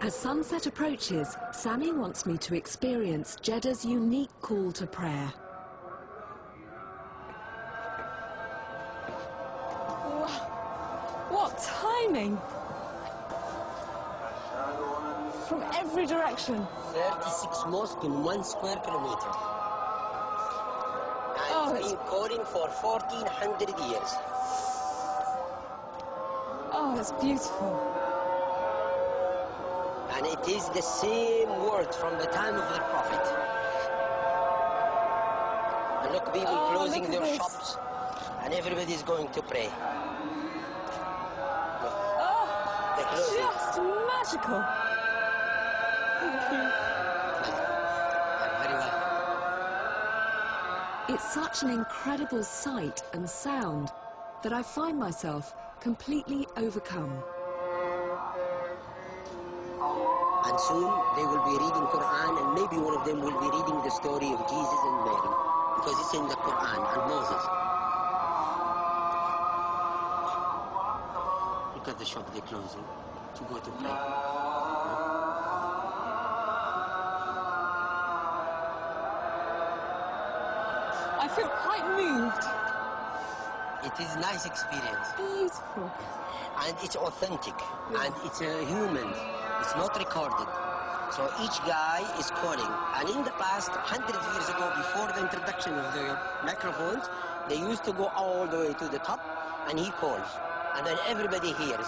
As sunset approaches, Sammy wants me to experience Jeddah's unique call to prayer. What timing! From every direction. 36 mosques in 1 square kilometer. And it's been calling for 1400 years. Oh, it's beautiful. And it is the same word from the time of the Prophet. And look, people closing their shops, and everybody is going to pray. Just magical. Thank you. Very well. It's such an incredible sight and sound that I find myself completely overcome. And soon they will be reading Quran, and maybe one of them will be reading the story of Jesus and Mary, because it's in the Quran, and Moses. Look at the shop they're closing to go to pray. I feel quite moved. It is a nice experience. Beautiful. And it's authentic, and it's human. It's not recorded. So each guy is calling. And in the past, 100 years ago, before the introduction of the microphones, they used to go all the way to the top, and he calls. And then everybody hears.